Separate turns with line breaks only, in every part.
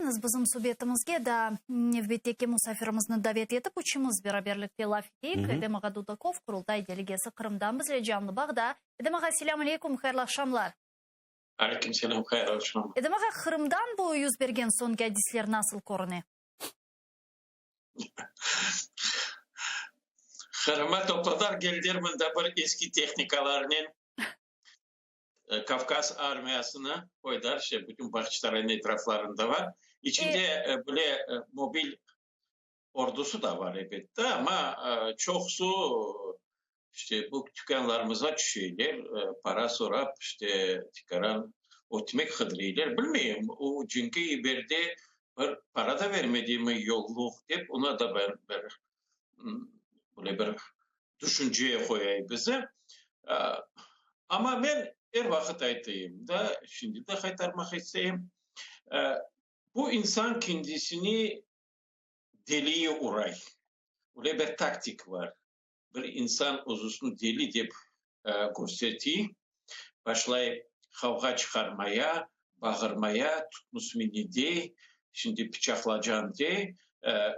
келдіңіз bizim subetimizge da navbatdagi musafirimizni davet etib uchimiz beraberlikda laf etdik. Edemaga Dudakov qurultay delegasi Qrimdan bizga canlı bağda. Edemaga assalomu alaykum, xayrli akşamlar.
Aleyküm selam, xayrli akşamlar.
Edemaga Qrimdan bu yuz bergen so'nggi hadislar nasıl ko'rinadi?
Qrimga to'pladar geldirminde bir eski texnikalarının Kafkas armiyasını koydular. Bütün Bahçılar'ın etraflarında var. İçinde böyle mobil ordusu da var elbette ama çoğusu bu dükkanlarımıza düşüyorlar. Para sorap tikaran otmek hıdrıylar. Bilmiyorum. O çünkü iberide para da vermediğimi yolluk deyip ona da ben böyle bir düşünceye koyayım bize. Ama ben her vakit aytayım da şimdi de kaytarmak isteyeyim. Bu insan kendisini deliye uğray. Öyle bir taktik var. Bir insan uzusunu deli deyip göstertiyor. Başlayıp kavga çıkarmaya, bağırmaya, tutmuş beni de, şimdi bıçaklayacağım de,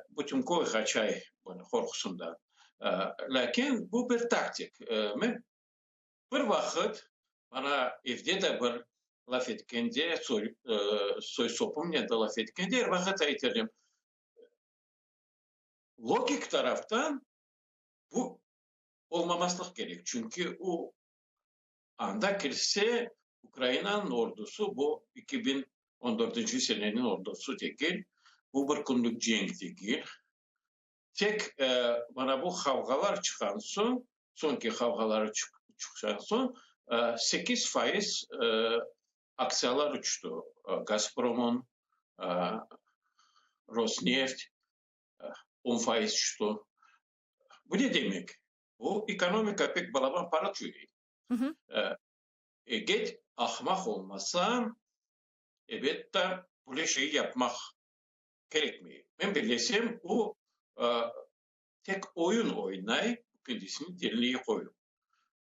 bütün koy kaçay korkusundan. Lakin bu bir taktik. Bir vakit bana evde de bir laf etkende, soy sopumla da laf etkende her vakit aytırdım. Logik taraftan bu olmamaslık gerek. Çünkü o anda kirse Ukrayna'nın ordusu bu 2014 senenin ordusu değil. Bu bir günlük cenk değil. Tek bana bu kavgalar çıkan sonki kavgalar çıkan son 8% aksiyalar uçtu. Gazprom'un, Rosneft 10% uçtu. Bu ne demek? Bu ekonomika pek balaban para tüyüyor. Eğer ahmak olmasam evet de böyle şeyi yapmak gerekmiyor. Ben bilesem o tek oyun oynayıp kendisini deliliğe koyuyor.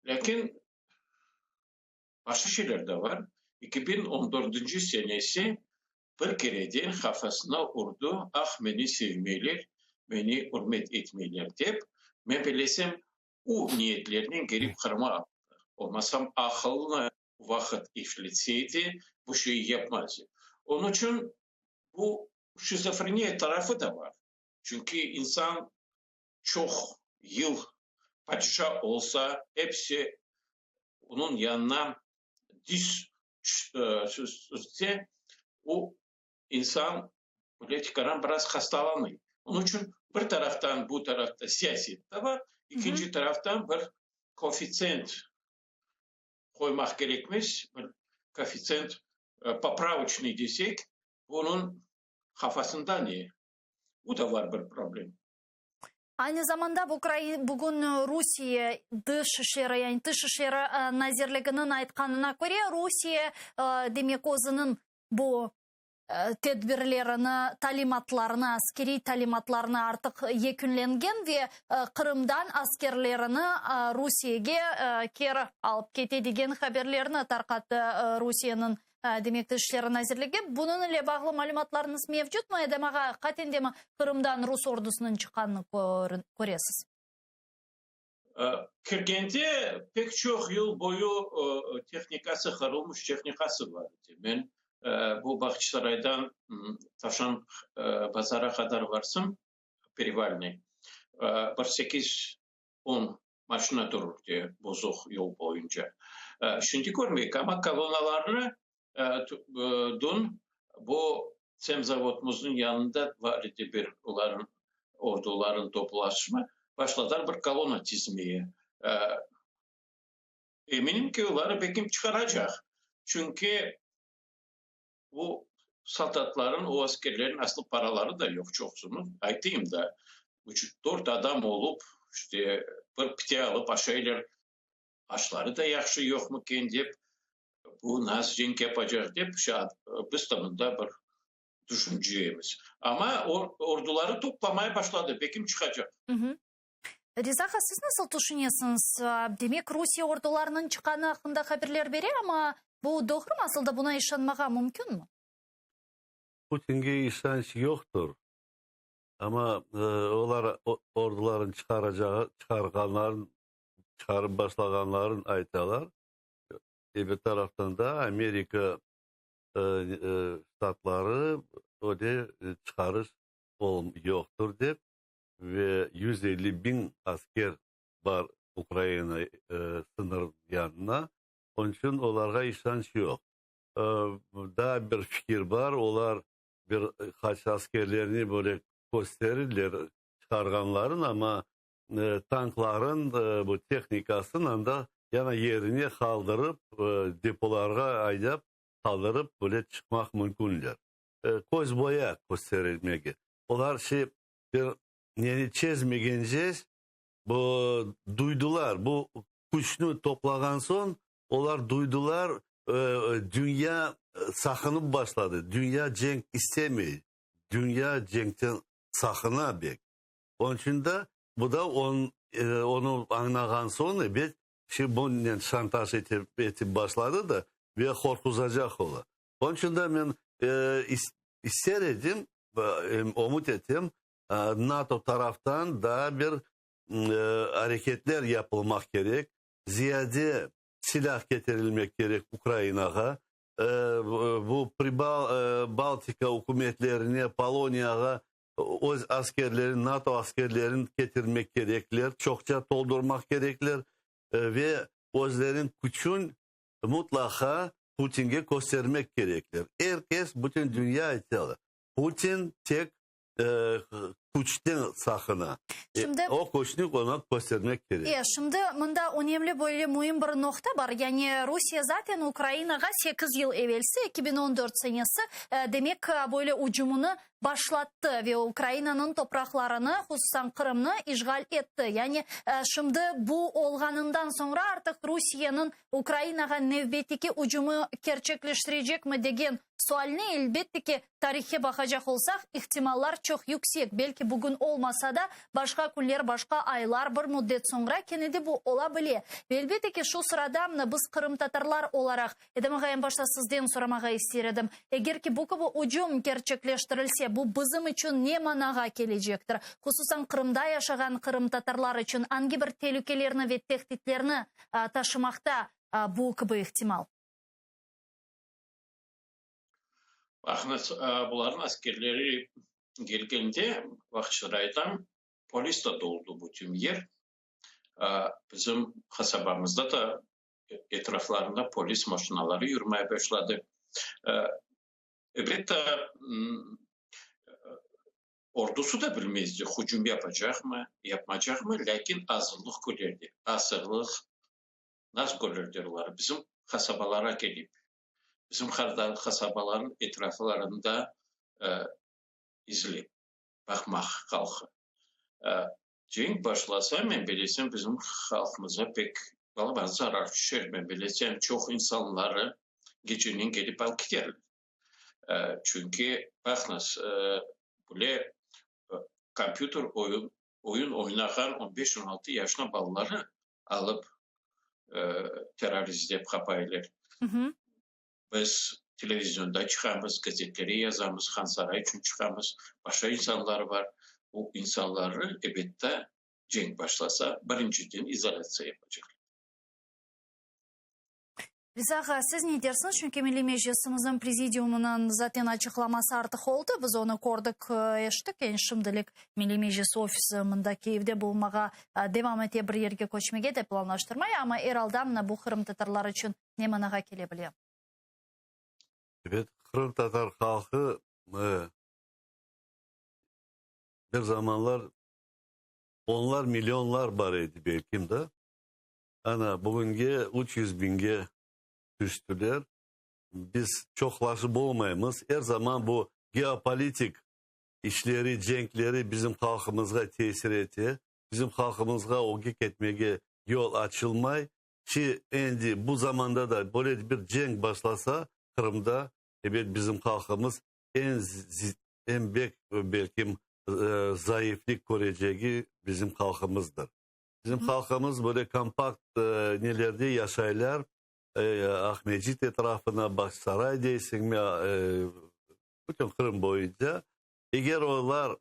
Lakin başka şeyler de var. 2014 senesi bir kereden kafasına vurdu. Ah beni sevmeyler, beni hürmet etmeyler deyip ben bilesem o niyetlerinin gelip Kırım'a aldılar. Olmasam akıllı vakit işletseydi bu şeyi yapmazdı. Onun için bu şizofreniye tarafı da var. Çünkü insan çok yıl padişah olsa hepsi onun yanına diz sürse o insan politikadan biraz hastalanıyor. Onun için bir taraftan bu tarafta siyaset de var. İkinci taraftan bir koefficient koymak gerekmiş. Bir koefficient поправочный desek bunun kafasında ne? Bu da var bir problem.
Aynı zamanda bugün Rusya Dışişleri Nazirliğinin aytkanına göre Rusya demek özünün bu tedbirlerini, talimatlarını, askeri talimatlarını artık yekünlengen ve Kırım'dan askerlerini Rusya'ya geri alıp ketedigen haberlerini tarqatты Rusya'nın demek Dışişleri Nazirliği. Bunun ile bağlı malumatlarınız mevcut mu? Edemaga katende mi Kırım'dan Rus ordusunun çıkanını göresiz?
Kirgende pek çok yıl boyu teknikası, kırılmış teknikası var. Ben bu Bahçısaray'dan Tavşan Pazar'a kadar varsam Perivalni. Bir 8-10 maşına durur diye bozuk yol boyunca. Şimdi görmeyik ama kolonalarını dün bu Semzavodumuzun yanında var idi bir orduların toplaşma. Başladılar bir kolona çizmeye. Eminim ki onları Pekin çıkaracak. Çünkü bu saltatların, o askerlerin aslı paraları da yok çoğusunun. Aytayım da 3-4 adam olup bir pite alıp aşağılar aşları da yaxşı yok mu deyip bu nasıl cenk yapacak deyip biz tanımda bir düşünceyimiz. Ama orduları toplamaya başladı. Pekin çıkacak.
Rizaha, siz nasıl düşünüyorsunuz? Demek Rusya ordularının çıkanı hakkında haberler veriyor ama bu doğru mu? Aslında buna işanmağa mümkün mü?
Putin'e işanç yoktur. Ama orduların çıkarıp başlaganların aytalar. Bir taraftan da Amerika Ştatları o da çıkarış yoktur dep ve 150 bin asker var Ukrayna sınır yanına. Onun için onlara işanç yok. Daha bir fikir var. Onlar birkaç askerlerini böyle gösterirler çıkarganların ama tankların bu teknikasının da yana yerini kaldırıp depolara ayıp kaldırıp böyle çıkmak mümkünler. Koz boya gösterilmegi. Onlar bir yeni çizmegenceğiz. Bu duydular. Bu kuşunu toplagan son onlar duydular dünya sakınıp başladı. Dünya cenk istemiyor. Dünya cenkten sakına bek. Onun için de bu da onu anlagan sonra bir bunun şantaj etip başladı da ve korkutacak ola. Onun için de ben isterim, umut ettim NATO taraftan daha bir hareketler yapılmak gerek. Ziyade silah getirilmek gerek Ukrayna'ya. Bu Baltika hükümetlerine, Polonya'ya o askerlerin, NATO askerlerin getirmek gerekler. Çokça doldurmak gerekler. Ve özlerin gücün mutlaka Putin'e göstermek gerekler. Herkes, bütün dünya itiyor. Putin tek güçten sakına.
Şimdi
o güçünü ona göstermek gerek.
Şimdi bunda önemli böyle mühim bir nokta var. Yani Rusya zaten Ukrayna'ya 8 yıl evvelsi 2014 senesi demek böyle hücumunu başlattı ve Ukrayna'nın topraklarını, hususan Kırım'ı işgal etti. Yani şimdi bu olganından sonra artık Rusya'nın Ukrayna'ya növbetiki hücumu gerçekleştirecek mi degen sualini elbette ki tarihe bakacak olsak ihtimallar çok yüksek. Belki bugün olmasa da başka günler, başka aylar, bir müddet sonra kenedi bu olabilir. Elbette ki şu sırada biz Kırım Tatarlar olarak en başta sizden soramağa istedim. Eğer ki bu hücum gerçekleştirilse bu bizim için ne managa gelecektir? Hususan Kırım'da yaşayan Kırım Tatarlar için hangi bir tehlikelerini ve tehditlerini taşımakta bu gibi ihtimal?
Bakınız, bunların askerleri gelgende Vakçıray'dan polis de doldu bu tüm yer. Bizim kasabamızda da etraflarında polis maşinaları yürümeye başladı. Evet, ordusu da bilmezdi hücum yapacak mı, yapmayacak mı? Lakin azınlık görürdü. Azınlık nasıl görürdüler? Bizim kasabalara gelip, bizim kasabaların etraflarında izleyip, bakmak kalkı. Cenk başlasa, ben bilesem bizim halkımıza pek zarar düşer. Ben bilesem çok insanları gecenin gelip alıp giderler. Çünkü bakınız, böyle kompüter oyun oynayan 15-16 yaşına balları alıp terörist edip kapayırlar. Biz televizyonda çıkamız, gazetleri yazamız, Hansaray için çıkamız. Başka insanlar var. O insanları elbette cenk başlasa birinciden izolasyon yapacak.
Rıza, siz ne dersiniz? Çünkü Milli Meclisimizin prezidiumunun zaten açıklaması artık oldu. Biz onu gördük, eşittik. Yani şimdilik Milli Meclis ofisinde Kiev'de bulmağa devam ete bir yerge koçmege de planlaştırmaya ama herhalde bu Kırım Tatarlar için ne managa gelebilir?
Evet, Kırım Tatar halkı bir zamanlar onlar milyonlar var idi belki de. Ana bugünkü 300 binge düştüler. Biz çoklaşıp olmayımız. Her zaman bu geopolitik işleri, cenkleri bizim halkımıza tesir etti. Bizim halkımıza o etmeye yol açılmay. Ki endi bu zamanda da böyle bir cenk başlasa Kırım'da evet bizim halkımız en büyük belki zayıflık göreceği bizim halkımızdır. Bizim halkımız böyle kompakt nelerde yaşaylar. Ahmedcik etrafına Başsaray değilsin mi Bütün Kırım boyunca. Eğer onlar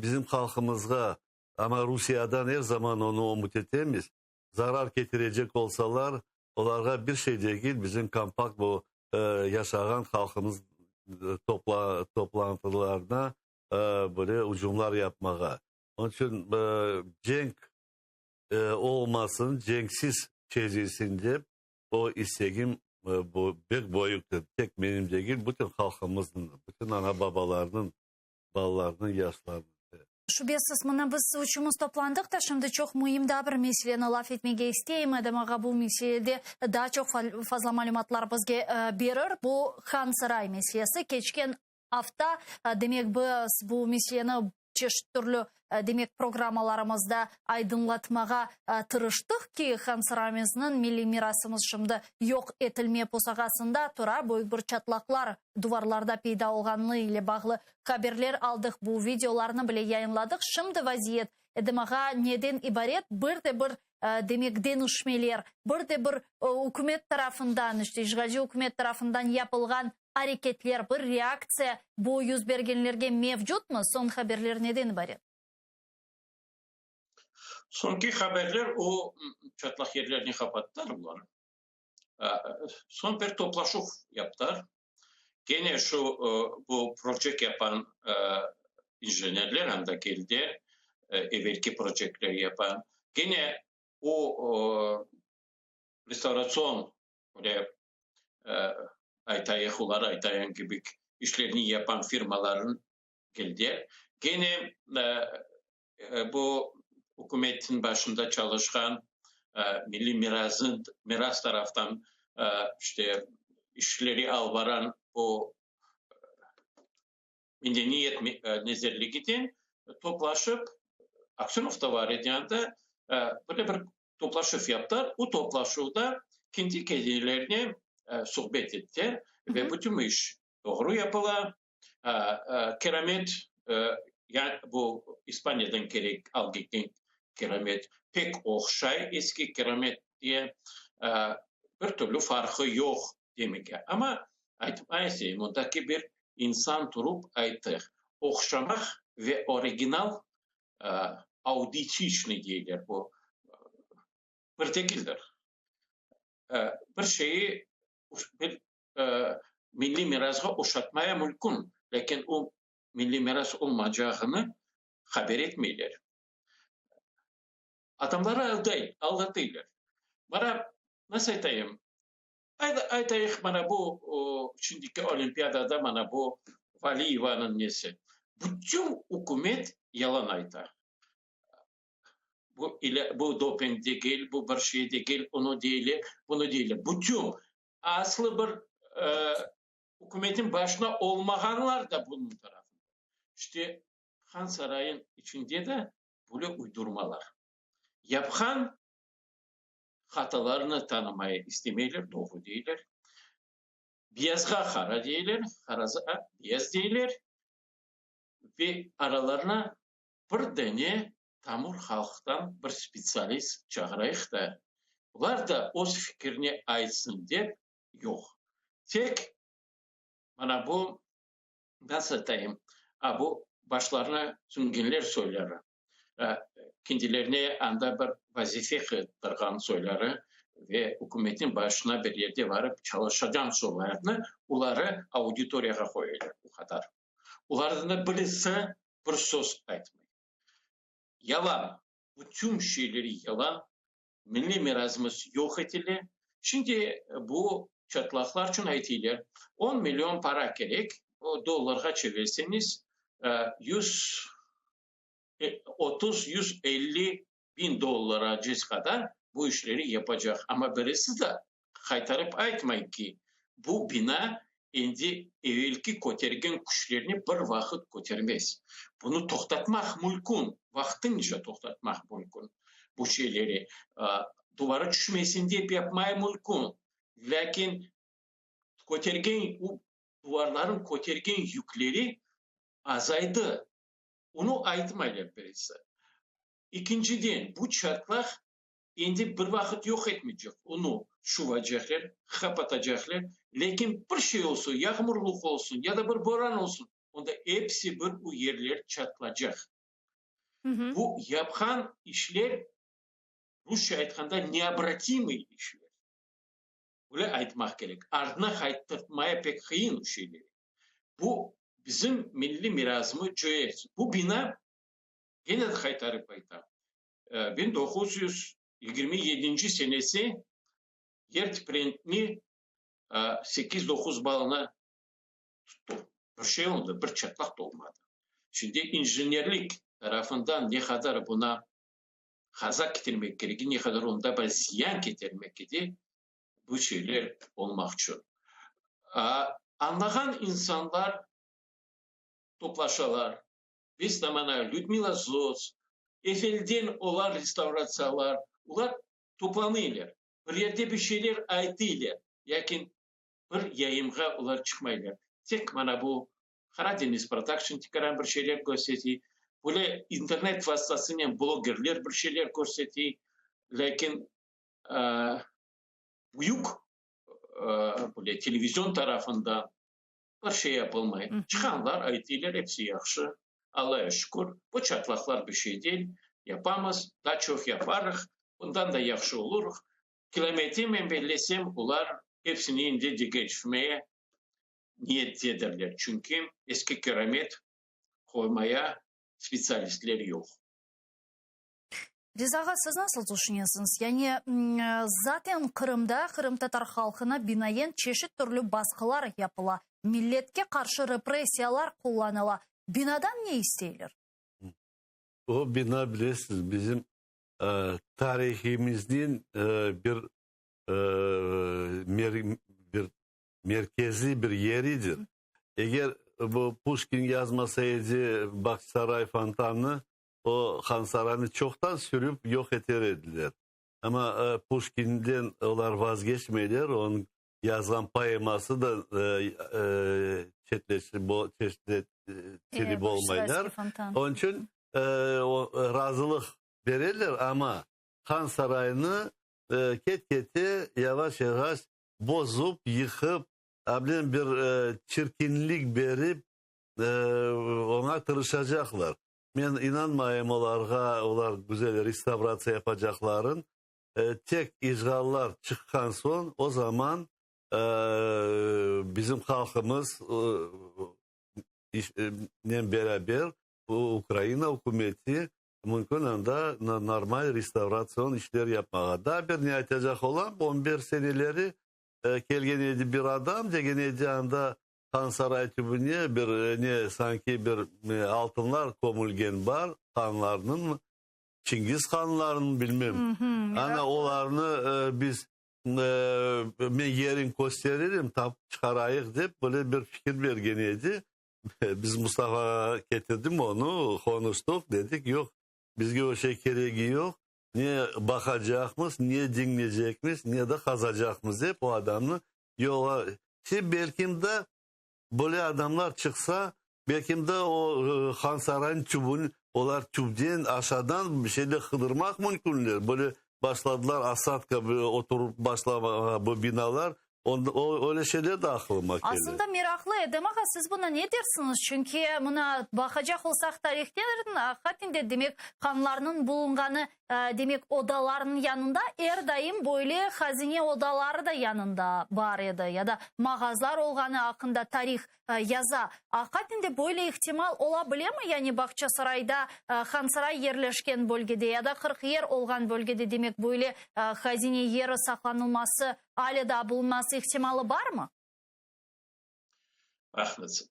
bizim halkımızga ama Rusya'dan her zaman onu umut etemiz. Zarar getirecek olsalar onlara bir şey değil bizim kampak bu yaşayan halkımız toplantılarına böyle ucumlar yapmaya. Onun için cenk olmasın, cenksiz çizilsin diye o isteğim bu bir boyutlu. Tek benim değil, bütün halkımızın, bütün ana babalarının, ballarının, yaşlarının.
Шубесіз, мына біз учумыз топландық та, şimdi çok mühimde bir meseleni laf etmege isteyim. Adamağa bu meselede daha çok fazla malumatlar bizge berir. Bu Han Saray meselesi. Geçken hafta demek biz bu meseleni çeşit türlü demek programmalarımızda aydınlatmağa tırıştık ki Han Sarayımızın milli mirasımız şimdi yok etilmeye posağasında tura büyük bir çatlaklar duvarlarda peyda olganlığı ile bağlı haberler aldık. Bu videolarını bile yayınladık. Şimdi vaziyet edemağa neden ibaret? Bir de bir demek denişmeler, bir de bir hükümet tarafından, işte işgalci hükümet tarafından yapılgan hareketler, bir reaksiya bu yüz bergenlerge mevcut mu? Son haberler neden ibaret?
Sonki haberler o çatlak yerlerini kapattılar bunlar. Son bir toplaşıp yaptılar. Gene şu bu proje yapan injenerler anda geldi. Evvelki projeleri yapan. Gene o restorasyon böyle Aytayıklar, Aytayan gibi işlerini yapan firmaların geldi. Gene bu hükümetin başında çalışan milli miras taraftan işte işleri alvaran o medeniyet nezirliğinden toplaşıp Aksunov'da var ediyanda böyle bir toplaşıp yaptılar. O toplaşıda kendi kendilerine sohbet etti ve bütün iş doğru yapılan keramet yani bu İspanya'dan gerek algıdan keramet pek okşay eski keramet diye bir türlü farkı yok demek. Ama ayetmeyse bundaki bir insan durup ayettir. Okşamak ve orijinal auditişni diyorlar bu bir tekildir. Bir şeyi bir milli mirasga uşatmaya mümkün. Lakin o milli miras olmayacağını haber etmeyler. Adamları aldatıyorlar. Bana nasıl aytayım? Aytayık bana bu şimdiki olimpiyadada bana bu Valiyeva'nın nesi? Bütün hükümet yalan aytar. Bu doping değil, bu bir şey değil, onu değil, bunu değil. Bütün aslı bir hükümetin başına olmayanlar da bunun tarafında. İşte Han Saray'ın içinde de böyle uydurmalar. Yapan hatalarını tanımaya istemeyiler, doğru değiller. Beyazga kara değiller, karaza beyaz değiller. Ve aralarına bir tane tamur halktan bir spesyalist çağırayık da bunlar da o fikrini aytsın diye yok. Tek bana bu nasıl diyeyim? Bu başlarına süngenler söyler. Kendilerine anda bir vazife kıdırgan söyler ve hükümetin başına bir yerde varıp çalışacağım sorularını onları auditoriyaga koyuyorlar. Bu kadar. Onlardan da birisi bir söz aytmıyor. Yalan. Bütün şeyleri yalan. Milli mirasımız yok edildi. Şimdi bu çatlaklar için aytıyorlar. 10 milyon para gerek. O dolara çevirseniz 130-150 bin dolara ciz kadar bu işleri yapacak. Ama birisi de kaytarıp aytmayın ki bu bina indi evvelki kotergen kuşlarını bir vakit kotermez. Bunu toktatmak mümkün. Vaktince toktatmak mümkün. Bu şeyleri duvara düşmesin diye yapmaya mümkün. Lakin kotergen, duvarların kotergen yükleri azaydı. Onu aytmayla birisi. İkinciden bu çatlak Şimdi bir vakit yok etmeyecek. Onu şuvacaklar, kapatacaklar. Lakin bir şey olsun, yağmurluk olsun ya da bir boran olsun. Onda hepsi bir o yerler çatlayacak.
Hı hı.
Bu yapan işler Rusya aytkanda neobratимый işler. Öyle aytmak gerek. Ardına kayıttırmaya pek kıyın o şeyleri. Bu bizim milli mirasımız cöğez. Bu bina gene de kaytarıp aytam. 1927 senesi yer tiprentini 8-9 balına tuttu. Bir şey oldu, bir çatlak da olmadı. Şimdi inженерlik tarafından ne kadar buna kazak getirmek gerekir, ne kadar onda bir ziyan getirmek gerekir, bu şeyler olmak için. Anlayan insanlar toplaşalar. Biz zamana Людмила Zoz, Effel'den olan restorasyonlar, onlar toplanıyorlar. Bir yerde bir şeyler aytıyorlar. Lakin bir yayımga onlar çıkmayırlar. Tek bana bu Karadeniz Production çıkaran bir şeyler gösteriyor. Böyle internet vasıtasıyla bloggerler bir şeyler gösteriyor. Lakin büyük böyle televizyon tarafından bir şey yapılmıyor. Çıkanlar aytıyorlar hepsi yaxşı. Allah'a şükür. Bu çatlaklar bir şey değil. Yapamaz. Daha çok yaparız. Bundan da yaxşı olur. Kilometre ben bellesem onlar hepsini indi geçmeye niyet ederler. Çünkü eski keramet koymaya spesyalistler yok.
Reza ağa, siz nasıl düşünüyorsunuz? Yani zaten Kırım'da Kırım Tatar halkına binaen çeşit türlü baskılar yapıla. Milletke karşı represiyalar kullanıla. Binadan ne isteyilir?
O bina bilirsiniz bizim tarihimizin bir merkezi bir yeridir. Eğer bu Pushkin yazmasaydı Baksaray Fontanı, o Han Sarayı'nı çoktan sürüp yok ederdiler. Ama Pushkin'den onlar vazgeçmediler. Onun yazılan poeması da çeşitli olmaylar. Onun için o razılık verirler ama Han Sarayı'nı keti yavaş yavaş bozup, yıkıp, bir çirkinlik verip ona tırışacaklar. Ben inanmayayım onlar güzel restorasyonu yapacakların. Tek işgallar çıkkan son o zaman bizim halkımız beraber Ukrayna hükümeti mümkün anda normal restorasyon işleri yapmaya da bir ne yapacak olan 11 seneleri gelgeneydi bir adam degeneydi anda Han Saray tübüne bir ne sanki bir altınlar komulgen var kanlarının Çingiz kanlarının bilmem. Ana olarını biz ben yerin gösteririm tam çıkarayık deyip böyle bir fikir vergeneydi. Biz Mustafa getirdim onu konuştuk dedik yok bizge o şey gereği yok. Niye bakacakmış, niye dinleyecekmiş, niye de kazacakmış hep o adamı yola. Şimdi belki de böyle adamlar çıksa belki de o Han Sarayı'nın çubuğunu onlar çubuğun aşağıdan bir şeyle kıdırmak mümkünler. Böyle başladılar Asad gibi oturup başlama bu binalar. Öyle şeyler de aklıma geldi.
Aslında meraklı demek siz buna ne dersiniz? Çünkü buna bakacak olsak tarihlerin hakikaten demek kanlarının bulunganı demek odaların yanında daim böyle hazine odaları da yanında var idi ya da mağazlar olganı hakkında tarih yaza. Hakikaten de böyle ihtimal olabilir mi? Yani Bahçesaray'da Han Saray yerleşken bölgede ya da 40 yer olgan bölgede demek böyle hazine yeri saklanılması hala da bulunması ihtimali var mı?
Haklısın.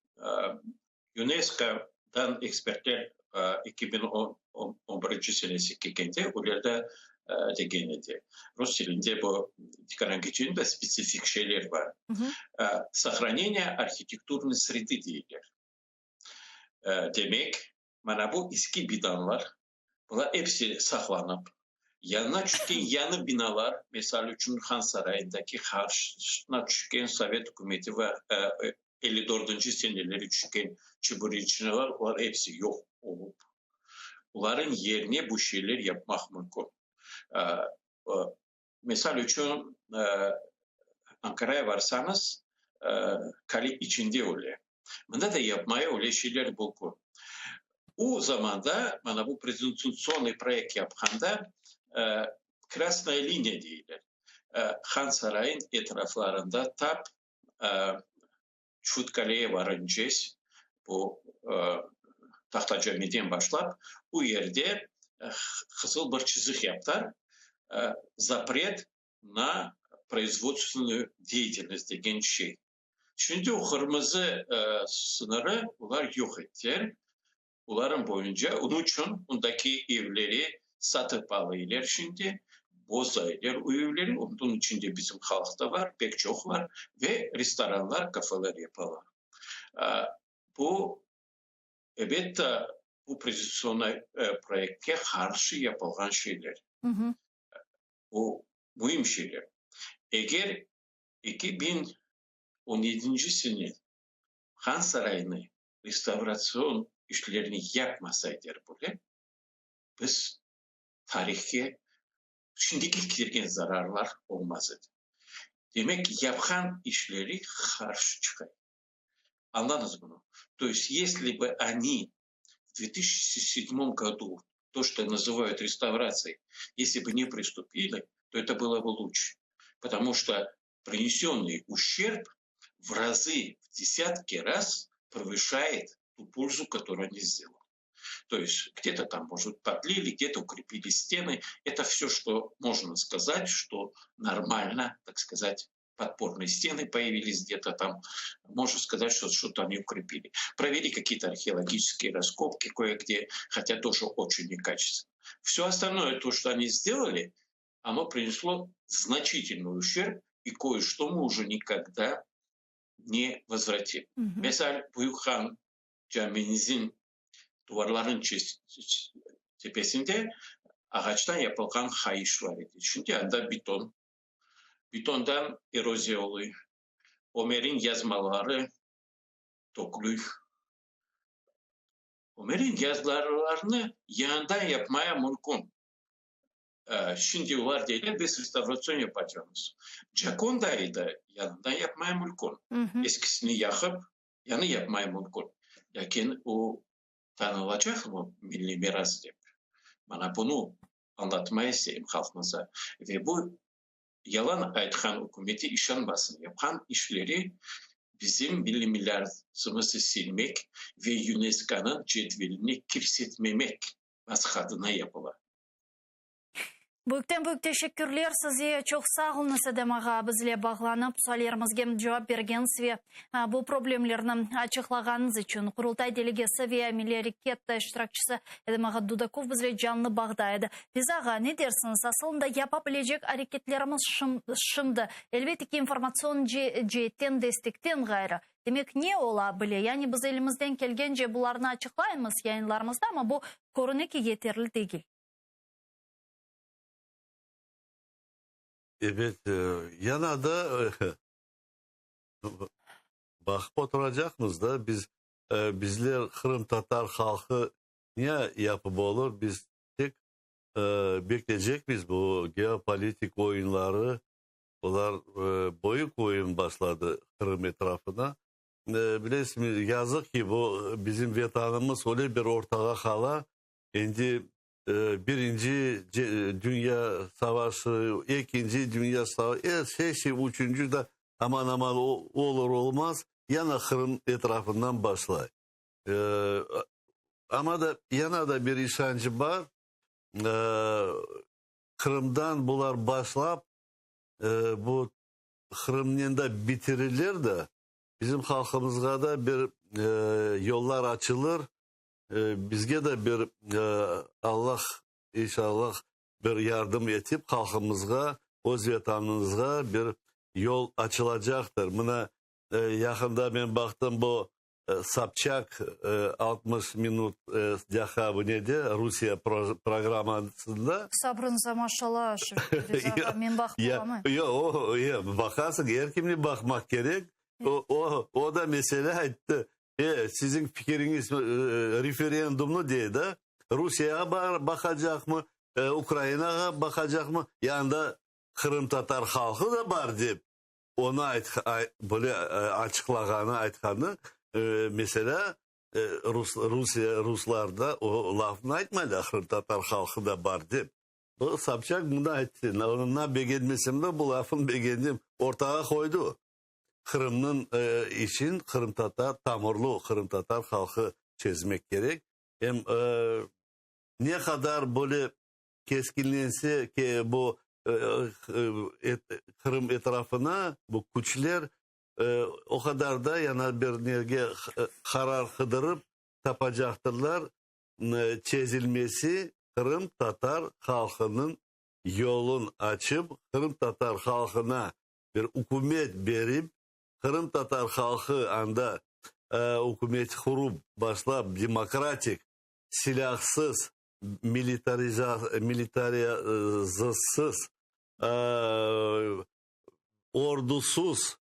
UNESCO'dan ekspertler 2011 senesi geldi. Orada degenedi. Rus dilinde bu dikkaten geçtiğinde spesifik şeyler var. Сохранение архитектурной среды değiller. Demek bana bu eski binalar bunlar hepsi saklanıp yanına çıkan yanı binalar mesela Han Sarayı'ndaki karşısına çıkan Sovyet hükümeti var 54. seneleri çıkan çubuğlar onlar hepsi yok olup onların yerine bu şeyler yapmak mümkün. Misal için Ankara'ya varsanız kale içinde oluyor. Bunda da yapmaya öyle şeyler bulgur. O zaman da bana bu prezentasyonlu proyekt yapanda Krasnaya Linya değiller. Han Saray'ın etraflarında tap Çutkale'ye varınca bu Tahtacami'den başlap o yerde kızıl bir çizik yaptılar. Запрет на производственную деятельность деген şey. Şimdi o kırmızı sınırı bunlar yok ettiler. Bunların boyunca onun için ondaki evleri satıp alıyorlar şimdi. Bozaylar o evleri. Onun içinde bizim halkta var, pek çok var. Ve restoranlar, kafeler yapıyorlar. Bu evet bu prezisyona projekte karşı yapılan şeyler.
Hı hı.
O mühim şeyler. Eğer 2017 sene Han Sarayı'nı restorasyon işlerini yapmasaydılar böyle, biz tarihe şimdiki girgen zararlar olmazdı. Demek ki yapan işleri karşı çıkıyor. Anladınız bunu? То есть, если бы они в 2007 году то, что называют реставрацией, если бы не приступили, то это было бы лучше. Потому что принесенный ущерб в разы, в десятки раз превышает ту пользу, которую они сделали. То есть где-то там, может, подлили, где-то укрепили стены. Это все, что можно сказать, что нормально, так сказать, подпорные стены появились где-то там. Можно сказать, что что-то они укрепили. Провели какие-то археологические раскопки кое-где, хотя тоже очень некачественно. Все остальное, то, что они сделали, оно принесло значительный ущерб, и кое-что мы уже никогда не возвратим. Mesela Büyükhan Camii'nin duvarların tepesinde ağaçtan yapılan hayiş var idi. Şimdi anda beton. Betondan erozya oluyor. Ömer'in yazmaları dökülüyor. Ömer'in yazılarını yanından yapmaya mümkün. Şimdi var değil, biz restorasyon yapacağız. Giocondo'yu da yanından yapmaya mümkün. Eskisini yakıp yanı yapmaya mümkün. Lakin o tanılacak mı milli miras diye. Bana bunu anlatmayı isteyeyim halkımıza. Ve bu yalan aytkan hükümeti işanmasın. Yapan işleri bizim milli mirasımızı silmek ve UNESCO'nun cetvelini kirsetmemek maksadına yapılır.
Büyükten büyük teşekkürler size. Çok sağ olun Sademağa bizle bağlanıp suallarımızga cevap bergeniz ve bu problemlerini açıklağınız için. Kurultay delegesi ve Milli Hareket iştirakçısı Edemağa Dudakov bizle canlı bağdaydı. Biz ağa ne dersiniz? Aslında yapabilecek hareketlerimiz şimdi elbette ki informasyon cihetten destekten gayrı. Demek ne olabilir? Yani biz elimizden gelgence bunlarını açıklayınız yayınlarımızda ama bu korunak yeterli değil.
Evet, yana da bakıp oturacağımız da bizler Kırım Tatar halkı niye yapıp olur? Biz tek bekleyecek biz bu geopolitik oyunları, bunlar boyuk oyun başladı Kırım etrafına. Bilirsiniz yazık ki bu bizim vatanımız öyle bir ortağa kala şimdi Birinci Dünya Savaşı, İkinci Dünya Savaşı, her şey üçüncü de aman aman olur olmaz yana Kırım etrafından başlar. Ama da yana da bir işancı var. Kırım'dan bunlar başlayıp bu Kırım'ın da bitirilir de bizim halkımızga da bir yollar açılır. Bizge de bir Allah inşallah bir yardım etip halkımızga, öz vatanımızga bir yol açılacaktır. Buna yakında ben baktım bu Sobchak 60 minut bu neydi? Rusya programında.
Sabrınıza maşallah. Ben bakmam.
Bakarsın her kimle bakmak gerek. O da mesela etti. Sizin fikriniz referandumlu diye de Rusya'ya bakacak mı? Ukrayna'ya bakacak mı? Yanında Kırım Tatar halkı da var deyip onu böyle açıklağını aytkanı mesela Ruslarda o lafını aytmadı. Kırım Tatar halkı da var deyip. Bu Sobchak bunu aytdı. Onunla beğenmesim bu lafın beğendim. Ortağa koydu. Kırım'ın için Kırım Tatar, tamurlu Kırım Tatar halkı çizmek gerek. Hem ne kadar böyle keskinlense ki bu Kırım etrafına bu güçler o kadar da yana bir nereye karar kıdırıp tapacaktırlar. Çözülmesi Kırım Tatar halkının yolun açıp Kırım Tatar halkına bir hükümet verip Kırım Tatar halkı anda hükümet kurup başlayıp demokratik, silahsız, militarizasız, ordusuz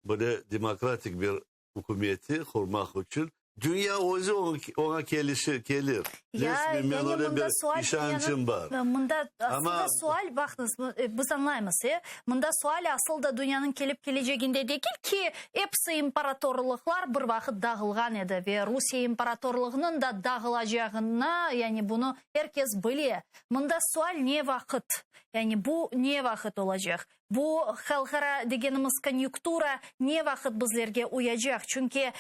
böyle demokratik bir hükümeti kurmak için dünya özü ona gelir.
Yani
öyle bir
sual
işancım var.
Mında aslında sual bakınız biz anlayımız. Mında sual asıl da dünyanın kelip geleceğinde değil ki hepsi imparatorluklar bir vakit dağılgan edi ve Rusya imparatorluğunun da dağılacağına yani bunu herkes biliyor. Mında sual ne vakit? Yani bu ne vakit olacak? Bu halkara degenimiz konjunktura ne vakit bizlerge uyacak? Çünkü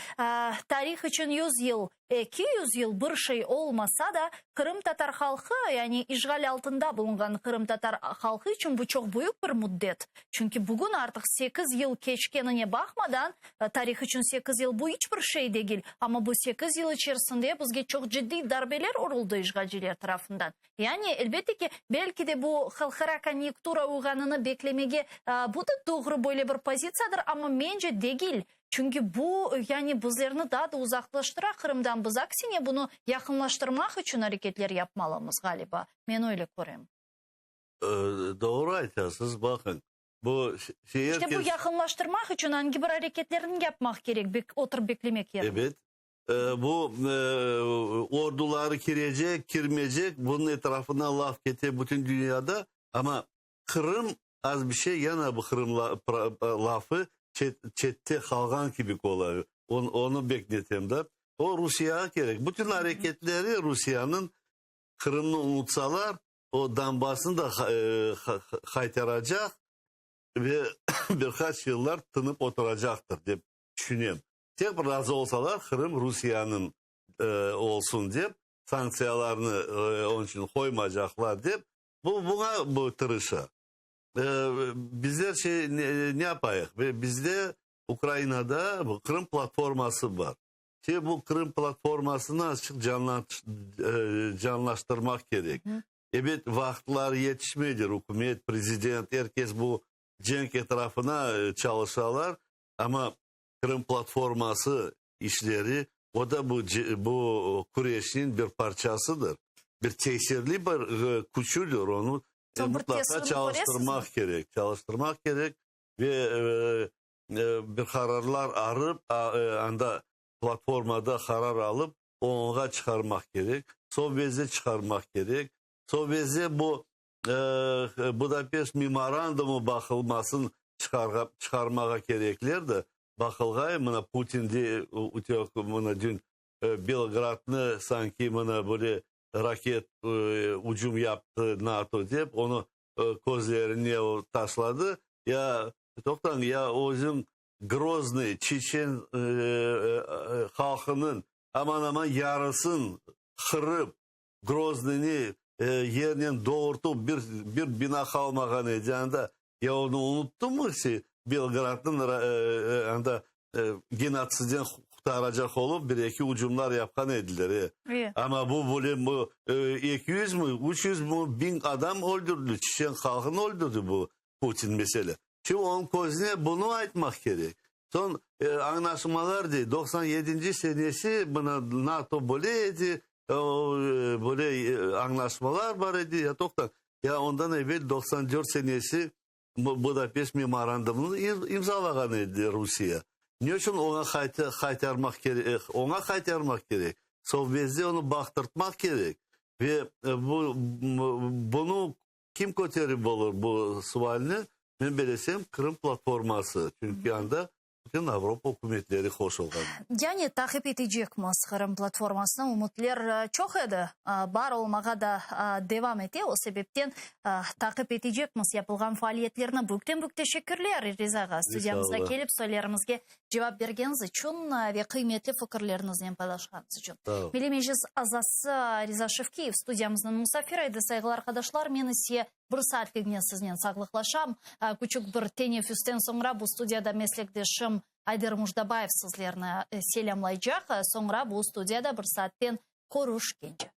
tarih için 100 yıl, 200 yıl bir şey olmasa da Kırım Tatar halkı yani işgal altında bulungan Kırım Tatar halkı için bu çok büyük bir müddet. Çünkü bugün artık 8 yıl geçkenine bakmadan tarih için 8 yıl bu hiçbir şey değil. Ama bu 8 yıl içerisinde bizge çok ciddi darbeler uruldu işgalciler tarafından. Yani elbette ki belki de bu halkara konjunktura uyganını beklemege bu da doğru böyle bir pozisiyadır ama bence değil. Çünkü bu yani bizlerini daha da uzaklaştırar Kırım'dan biz aksine bunu yakınlaştırmak için hareketler yapmalıyız galiba. Ben öyle görüyorum.
Doğru aytasınız bakın. Bu
İşte bu yakınlaştırmak için hangi bir hareketlerini yapmak gerek, oturup beklemek yerine.
Evet. Bu orduları kirmeyecek, bunun etrafına laf getir bütün dünyada ama Kırım az bir şey yana bu Kırım lafı çette kalgan gibi kolay. Onu bekletem de. O Rusya'ya gerek. Bütün hareketleri Rusya'nın Kırım'ını unutsalar o Donbass'ını da kaytaracak ve birkaç yıllar tınıp oturacaktır diye düşünüyorum. Tek bir razı olsalar Kırım Rusya'nın olsun diye sanksiyalarını onun için koymayacaklar diye bu tırışa. Bizler ne yapayız? Bizde Ukrayna'da bu Kırım platforması var. Bu Kırım platformasını açık canlaştırmak gerek. Evet vaktler yetişmeyecek. Hükümet, prezident, herkes bu cenk etrafına çalışsalar ama Kırım platforması işleri o da bu kureşin bir parçasıdır. Bir tesirli bir küçüdür onu. Mutlaka çalıştırmak gerek. Çalıştırmak gerek ve bir kararlar arıp anda platformada karar alıp ona çıkarmak gerek. Sovyet'e çıkarmak gerek. Sovyet'e bu Budapest memorandumu bakılmasın çıkarmaya gerekler de bakılgay mına Putin de mına dün Belgrad'ını sanki mına böyle raket ucum yaptı NATO deyip onu közlerini taşladı. Ya toktan ya o'zim Grozny Çeçen halkının aman yarısın kırıp Grozny'ni yerine doğurtup bir bina kalmagan edende ya onu unuttun mu ki Belgrad'ın anda genotsiden kurtaracak olup bir iki ucumlar yapkan edilir. Ama bu böyle 200 mü 300 mü 1000 adam öldürdü. Çeçen halkını öldürdü bu Putin mesela. Şimdi onun közüne bunu aytmak gerek. Son anlaşmalar değil. 97. senesi buna NATO böyleydi. Böyle anlaşmalar var idi. Ya toktan. Ya ondan evvel 94 senesi Budapest memorandumunu imzalagan idi Rusya. Ne için ona kaytarmak gerek? Ona kaytarmak gerek. Sovyet'e onu baktırtmak gerek. Ve bunu kim koterip olur bu sualini? Ben belesem Kırım platforması. Çünkü anda bütün Avrupa hükümetleri hoş olgan.
Yani takip edecekmiz Kırım platformasını. Umutlar çok edi. Бар olmağa da devam etti. O sebepten takip edecekmiz yapılgan faaliyetlerine. Büyükten teşekkürler Rizaga. Stüdyamıza gelip sorularımızga cevap bergeniz için ve kıymetli fikirlerinizden paylaşkanız için. Milli Meclis azası Riza Şevkiyev stüdyamızın musafiriydi. Saygılar arkadaşlar. Men ise bir saatliğine sizden sağlıklaşam. Küçük bir teneffüsten sonra bu stüdyada meslektaşım Ayder Mujdabayev sizlerine selamlayacak. Sonra bu stüdyada bir saatten koruş genci.